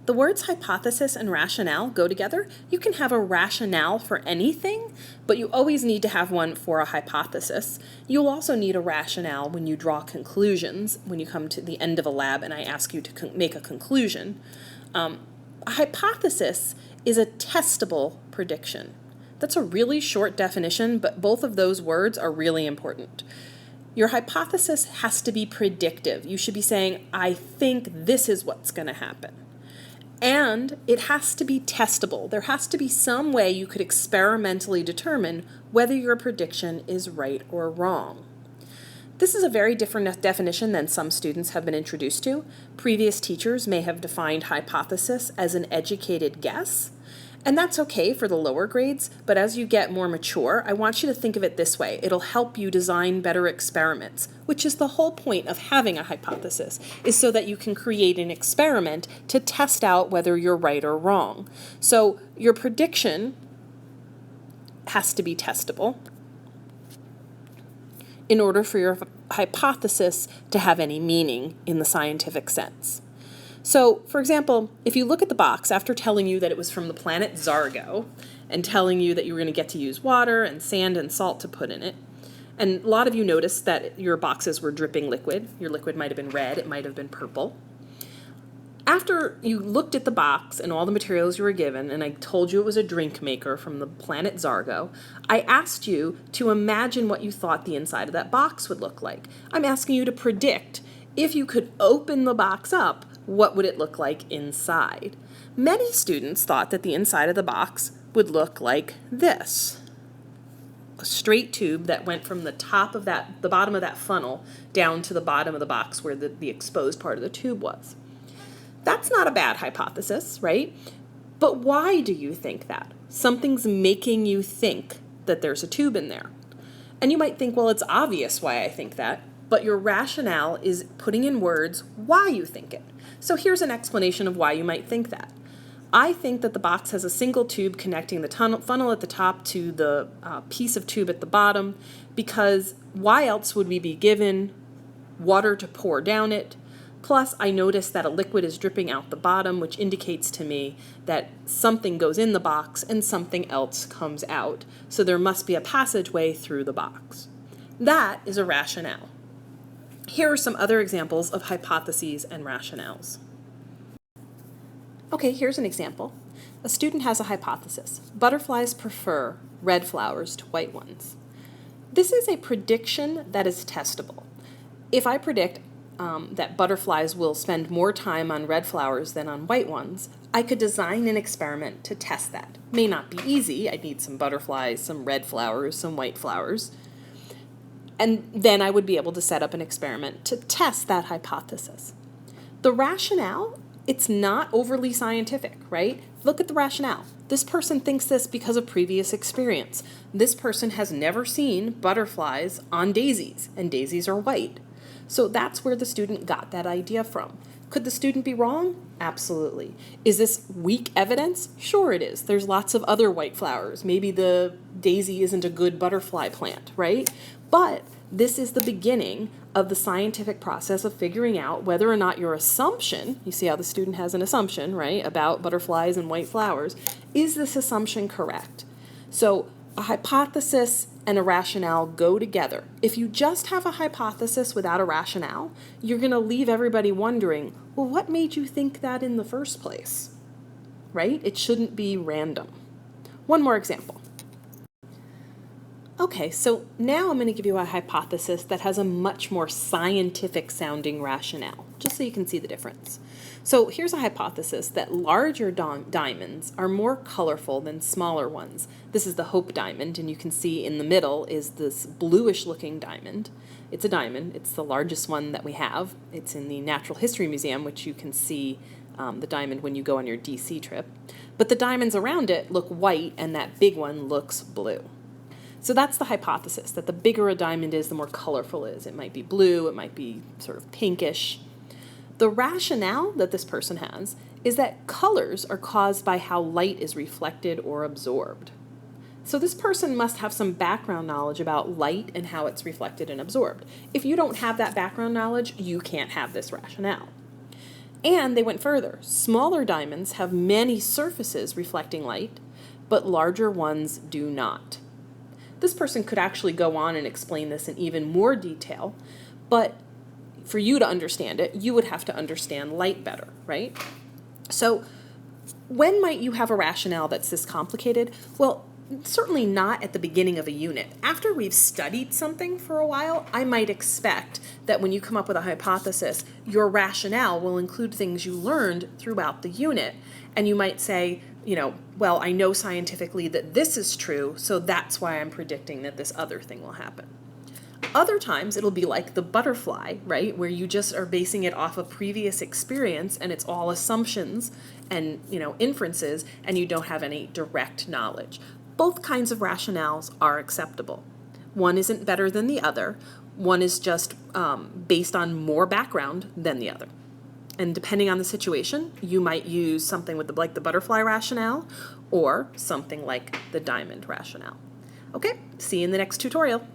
The words hypothesis and rationale go together. You can have a rationale for anything, but you always need to have one for a hypothesis. You'll also need a rationale when you draw conclusions, when you come to the end of a lab and I ask you to make a conclusion. A hypothesis is a testable prediction. That's a really short definition, but both of those words are really important. Your hypothesis has to be predictive. You should be saying, I think this is what's going to happen. And it has to be testable. There has to be some way you could experimentally determine whether your prediction is right or wrong. This is a very different definition than some students have been introduced to. Previous teachers may have defined hypothesis as an educated guess, and that's okay for the lower grades, but as you get more mature, I want you to think of it this way. It'll help you design better experiments, which is the whole point of having a hypothesis, is so that you can create an experiment to test out whether you're right or wrong. So your prediction has to be testable in order for your hypothesis to have any meaning in the scientific sense. So, for example, if you look at the box after telling you that it was from the planet Zargo and telling you that you were going to get to use water and sand and salt to put in it, and a lot of you noticed that your boxes were dripping liquid. Your liquid might have been red, it might have been purple. After you looked at the box and all the materials you were given, and I told you it was a drink maker from the planet Zargo, I asked you to imagine what you thought the inside of that box would look like. I'm asking you to predict, if you could open the box up, what would it look like inside? Many students thought that the inside of the box would look like this. A straight tube that went from the bottom of that funnel down to the bottom of the box where the exposed part of the tube was. That's not a bad hypothesis, right? But why do you think that? Something's making you think that there's a tube in there. And you might think, well, it's obvious why I think that, but your rationale is putting in words why you think it. So here's an explanation of why you might think that. I think that the box has a single tube connecting the funnel at the top to the piece of tube at the bottom, because why else would we be given water to pour down it? Plus, I noticed that a liquid is dripping out the bottom, which indicates to me that something goes in the box and something else comes out. So there must be a passageway through the box. That is a rationale. Here are some other examples of hypotheses and rationales. Okay, here's an example. A student has a hypothesis. Butterflies prefer red flowers to white ones. This is a prediction that is testable. If I predict that butterflies will spend more time on red flowers than on white ones, I could design an experiment to test that. May not be easy. I'd need some butterflies, some red flowers, some white flowers. And then I would be able to set up an experiment to test that hypothesis. The rationale, it's not overly scientific, right? Look at the rationale. This person thinks this because of previous experience. This person has never seen butterflies on daisies, and daisies are white. So that's where the student got that idea from. Could the student be wrong? Absolutely. Is this weak evidence? Sure it is. There's lots of other white flowers. Maybe the daisy isn't a good butterfly plant, right? But this is the beginning of the scientific process of figuring out whether or not your assumption, you see how the student has an assumption, right, about butterflies and white flowers, is this assumption correct? So a hypothesis and a rationale go together. If you just have a hypothesis without a rationale, you're going to leave everybody wondering, well, what made you think that in the first place? Right? It shouldn't be random. One more example. Okay, so now I'm going to give you a hypothesis that has a much more scientific sounding rationale, just so you can see the difference. So here's a hypothesis that larger diamonds are more colorful than smaller ones. This is the Hope diamond, and you can see in the middle is this bluish looking diamond. It's a diamond. It's the largest one that we have. It's in the Natural History Museum, which you can see the diamond when you go on your DC trip. But the diamonds around it look white, and that big one looks blue. So that's the hypothesis, that the bigger a diamond is, the more colorful it is. It might be blue, it might be sort of pinkish. The rationale that this person has is that colors are caused by how light is reflected or absorbed. So this person must have some background knowledge about light and how it's reflected and absorbed. If you don't have that background knowledge, you can't have this rationale. And they went further. Smaller diamonds have many surfaces reflecting light, but larger ones do not. This person could actually go on and explain this in even more detail, but for you to understand it, you would have to understand light better, right? So when might you have a rationale that's this complicated? Well, certainly not at the beginning of a unit. After we've studied something for a while, I might expect that when you come up with a hypothesis, your rationale will include things you learned throughout the unit. And you might say, well, I know scientifically that this is true, so that's why I'm predicting that this other thing will happen. Other times it'll be like the butterfly, right? Where you just are basing it off of previous experience and it's all assumptions and, inferences, and you don't have any direct knowledge. Both kinds of rationales are acceptable. One isn't better than the other. One is just based on more background than the other. And depending on the situation, you might use something like the butterfly rationale or something like the diamond rationale. Okay, see you in the next tutorial.